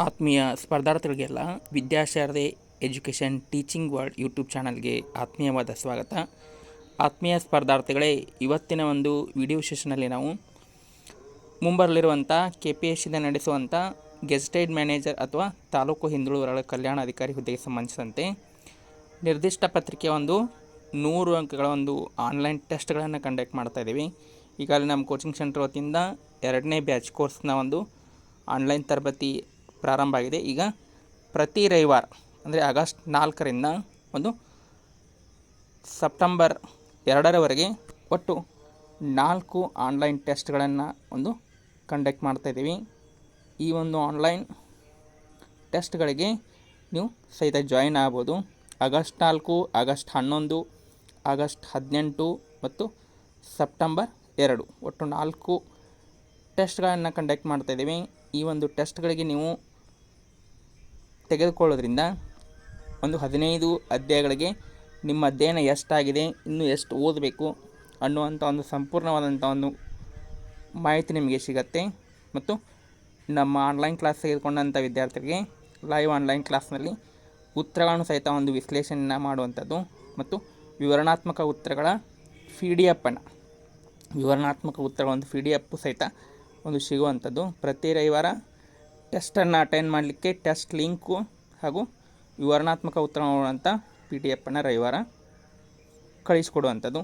ಆತ್ಮೀಯ ಸ್ಪರ್ಧಾರ್ಥಿಗಳಿಗೆಲ್ಲ Vidyasharade education teaching world YouTube ಚಾನಲ್ಗೆ ಆತ್ಮೀಯವಾದ ಸ್ವಾಗತ. ಆತ್ಮೀಯ ಸ್ಪರ್ಧಾರ್ಥಿಗಳೇ, ಇವತ್ತಿನ ಒಂದು ವಿಡಿಯೋ ಸೆಷನಲ್ಲಿ ನಾವು ಮುಂಬರಲಿರುವಂಥ KPSCದ ನಡೆಸುವಂಥ ಗೆಜೆಟೆಡ್ ಮ್ಯಾನೇಜರ್ ಅಥವಾ ತಾಲೂಕು ಹಿಂದುಳಿದ ವರ್ಗಗಳ ಕಲ್ಯಾಣ ಅಧಿಕಾರಿ ಹುದ್ದೆಗೆ ಸಂಬಂಧಿಸಿದಂತೆ ನಿರ್ದಿಷ್ಟ ಪತ್ರಿಕೆಯ 100 ಅಂಕಗಳ ಆನ್ಲೈನ್ ಟೆಸ್ಟ್ಗಳನ್ನು ಕಂಡಕ್ಟ್ ಮಾಡ್ತಾಯಿದ್ದೀವಿ. ಈಗಾಗಲೇ ನಮ್ಮ ಕೋಚಿಂಗ್ ಸೆಂಟರ್ ವತಿಯಿಂದ 2ನೇ ಬ್ಯಾಚ್ ಕೋರ್ಸ್ನ ಆನ್ಲೈನ್ ತರಬೇತಿ ಪ್ರಾರಂಭ ಆಗಿದೆ. ಈಗ ಪ್ರತಿ ರವಿವಾರ ಅಂದರೆ ಆಗಸ್ಟ್ 4ರಿಂದ ಸೆಪ್ಟೆಂಬರ್ 2ರವರೆಗೆ ಒಟ್ಟು 4 ಆನ್ಲೈನ್ ಟೆಸ್ಟ್ಗಳನ್ನು ಕಂಡಕ್ಟ್ ಮಾಡ್ತಾಯಿದ್ದೀವಿ. ಈ ಆನ್ಲೈನ್ ಟೆಸ್ಟ್ಗಳಿಗೆ ನೀವು ಸಹಿತ ಜಾಯಿನ್ ಆಗ್ಬೋದು. ಆಗಸ್ಟ್ 4, ಆಗಸ್ಟ್ 11, ಆಗಸ್ಟ್ 18 ಮತ್ತು ಸೆಪ್ಟೆಂಬರ್ 2 ಒಟ್ಟು 4 ಟೆಸ್ಟ್ಗಳನ್ನು ಕಂಡಕ್ಟ್ ಮಾಡ್ತಾಯಿದ್ದೀವಿ. ಈ ಟೆಸ್ಟ್ಗಳಿಗೆ ನೀವು ತೆಗೆದುಕೊಳ್ಳೋದ್ರಿಂದ 15 ಅಧ್ಯಾಯಗಳಿಗೆ ನಿಮ್ಮ ಅಧ್ಯಯನ ಎಷ್ಟಾಗಿದೆ, ಇನ್ನೂ ಎಷ್ಟು ಓದಬೇಕು ಅನ್ನುವಂಥ ಸಂಪೂರ್ಣವಾದಂಥ ಮಾಹಿತಿ ನಿಮಗೆ ಸಿಗುತ್ತೆ. ಮತ್ತು ನಮ್ಮ ಆನ್ಲೈನ್ ಕ್ಲಾಸ್ ತೆಗೆದುಕೊಂಡಂಥ ವಿದ್ಯಾರ್ಥಿಗಳಿಗೆ ಲೈವ್ ಆನ್ಲೈನ್ ಕ್ಲಾಸ್ನಲ್ಲಿ ಉತ್ತರಗಳನ್ನು ಸಹಿತ ವಿಶ್ಲೇಷಣೆಯನ್ನು ಮಾಡುವಂಥದ್ದು ಮತ್ತು ವಿವರಣಾತ್ಮಕ ಉತ್ತರಗಳ PDF ಸಹಿತ ಸಿಗುವಂಥದ್ದು. ಪ್ರತಿ ರವಿವಾರ ಟೆಸ್ಟನ್ನು ಅಟೆಂಡ್ ಮಾಡಲಿಕ್ಕೆ ಟೆಸ್ಟ್ ಲಿಂಕು ಹಾಗೂ ವಿವರಣಾತ್ಮಕ ಉತ್ತರ ನೋಡುವಂಥ PDF ರವಿವಾರ ಕಳಿಸ್ಕೊಡುವಂಥದ್ದು.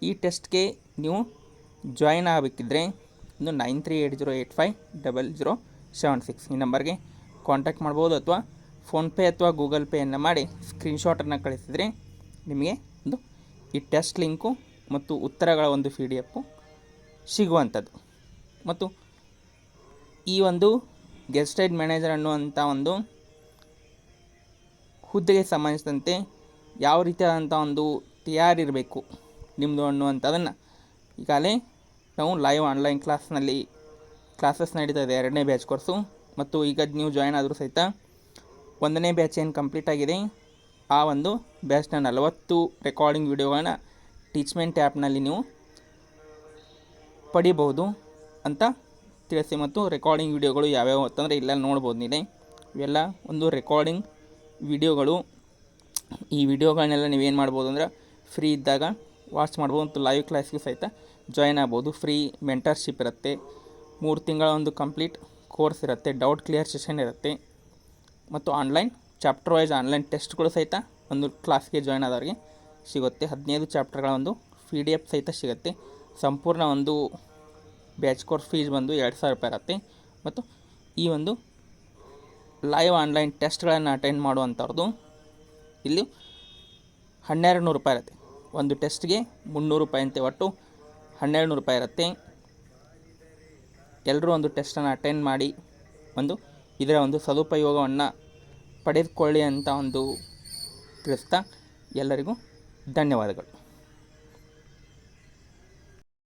ಈ ಟೆಸ್ಟ್ಗೆ ನೀವು ಜಾಯಿನ್ ಆಗಬೇಕಿದ್ರೆ 9380850076 ಈ ನಂಬರ್ಗೆ ಕಾಂಟ್ಯಾಕ್ಟ್ ಮಾಡ್ಬೋದು. ಅಥವಾ ಫೋನ್ಪೇ ಅಥವಾ ಗೂಗಲ್ ಪೇಯನ್ನು ಮಾಡಿ ಸ್ಕ್ರೀನ್ಶಾಟನ್ನು ಕಳಿಸಿದರೆ ನಿಮಗೆ ಈ ಟೆಸ್ಟ್ ಲಿಂಕು ಮತ್ತು ಉತ್ತರಗಳ PDF ಸಿಗುವಂಥದ್ದು. ಮತ್ತು ಈ ಗೆಜೆಟೆಡ್ ಮ್ಯಾನೇಜರ್ ಅನ್ನುವಂಥ ಹುದ್ದೆಗೆ ಸಂಬಂಧಿಸಿದಂತೆ ಯಾವ ರೀತಿಯಾದಂಥ ತಯಾರಿರಬೇಕು ನಿಮ್ಮದು ಅನ್ನುವಂಥದ್ದನ್ನು ಈಗಾಗಲೇ ನಾವು ಲೈವ್ ಆನ್ಲೈನ್ ಕ್ಲಾಸಸ್ ನಡೀತಾ ಇದೆ. 2ನೇ ಬ್ಯಾಚ್ ಕೋರ್ಸು. ಮತ್ತು ಈಗ ನೀವು ಜಾಯಿನ್ ಆದರೂ ಸಹಿತ 1ನೇ ಬ್ಯಾಚ್ ಏನು ಕಂಪ್ಲೀಟ್ ಆಗಿದೆ, ಆ ಬ್ಯಾಚ್ನ 40 ರೆಕಾರ್ಡಿಂಗ್ ವಿಡಿಯೋಗಳನ್ನ ಟೀಚ್ಮೆಂಟ್ ಆ್ಯಪ್ನಲ್ಲಿ ನೀವು ಪಡಿಬಹುದು ಅಂತ ತಿಳಿಸಿ. ಮತ್ತು ರೆಕಾರ್ಡಿಂಗ್ ವಿಡಿಯೋಗಳು ಯಾವ್ಯಾವ ಅಂತಂದರೆ ಇಲ್ಲೆಲ್ಲ ನೋಡ್ಬೋದು ನೀವೇ. ಇವೆಲ್ಲ ರೆಕಾರ್ಡಿಂಗ್ ವಿಡಿಯೋಗಳು. ಈ ವಿಡಿಯೋಗಳನ್ನೆಲ್ಲ ನೀವೇನು ಮಾಡ್ಬೋದು ಅಂದರೆ ಫ್ರೀ ಇದ್ದಾಗ ವಾಚ್ ಮಾಡ್ಬೋದು. ಮತ್ತು ಲೈವ್ ಕ್ಲಾಸ್ಗೂ ಸಹಿತ ಜಾಯಿನ್ ಆಗ್ಬೋದು. ಫ್ರೀ ಮೆಂಟರ್ಶಿಪ್ ಇರುತ್ತೆ. 3 ತಿಂಗಳ ಕಂಪ್ಲೀಟ್ ಕೋರ್ಸ್ ಇರುತ್ತೆ. ಡೌಟ್ ಕ್ಲಿಯರ್ ಸೆಷನ್ ಇರುತ್ತೆ. ಮತ್ತು ಆನ್ಲೈನ್ ಚಾಪ್ಟರ್ ವೈಸ್ ಆನ್ಲೈನ್ ಟೆಸ್ಟ್ಗಳು ಸಹಿತ ಕ್ಲಾಸ್ಗೆ ಜಾಯಿನ್ ಆದವ್ರಿಗೆ ಸಿಗುತ್ತೆ. 15 ಚಾಪ್ಟರ್ಗಳ PDF ಸಹಿತ ಸಿಗುತ್ತೆ. ಸಂಪೂರ್ಣ ಬ್ಯಾಚ್ ಕೋರ್ಸ್ ಫೀಸ್ 2000 ರೂಪಾಯಿ ಇರುತ್ತೆ. ಮತ್ತು ಈ ಲೈವ್ ಆನ್ಲೈನ್ ಟೆಸ್ಟ್ಗಳನ್ನು ಅಟೆಂಡ್ ಮಾಡುವಂಥವ್ರದ್ದು ಇಲ್ಲಿ 1200 ರೂಪಾಯಿ ಇರುತ್ತೆ. ಒಂದು ಟೆಸ್ಟ್ಗೆ 300 ರೂಪಾಯಿ ಅಂತೆ, ಒಟ್ಟು 1200 ರೂಪಾಯಿ ಇರುತ್ತೆ. ಎಲ್ಲರೂ ಟೆಸ್ಟನ್ನು ಅಟೆಂಡ್ ಮಾಡಿ ಇದರ ಸದುಪಯೋಗವನ್ನು ಪಡೆದುಕೊಳ್ಳಿ ಅಂತ ತಿಳಿಸ್ತಾ ಎಲ್ಲರಿಗೂ ಧನ್ಯವಾದಗಳು.